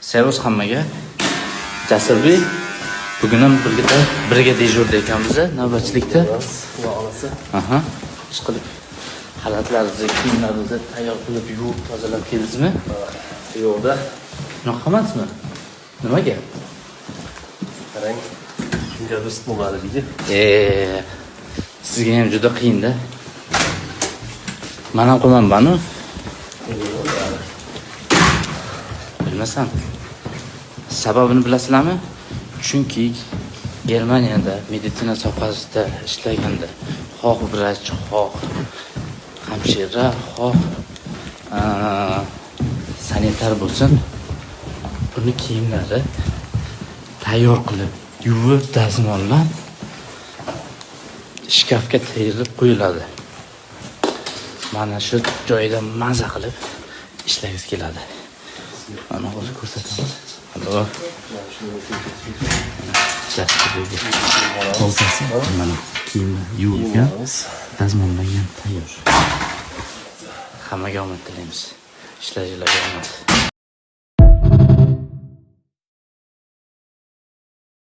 Servis hammaga. Jasurbek bugun ham birga dejurda ekanmiz, navbatchilikda. Xudo xolasa. Aha. Ish qilib xalatlarni, kiyimlarni tayyor qilib yuvib, tozalab keldingizmi? Yo'qda. Unaqa emasmi? Nimaga? Qarang. Shunga rust bo'lmadi deydi. Sizga ham juda qiyin-da. Men ham qilmanman-ku. Bilmasam. Sababini bilasizlarmi? Chunki Germaniyada meditsina sohasida ishlaganda xoh vrach, xoh hamshira, xoh sanitar bo'lsin, buni kiyimlari tayyor qilib, yuvib, dazmollab shkafga terib qo'yiladi. Mana shu joyda maza qilib ishlagingiz keladi. Mana hozir ko'rsataman. Allo. Olsasi, mana kiyimlar yuvilgan, dazmollangan tayyor. Hammaga omad tilaymiz. Ishlaringizga omad.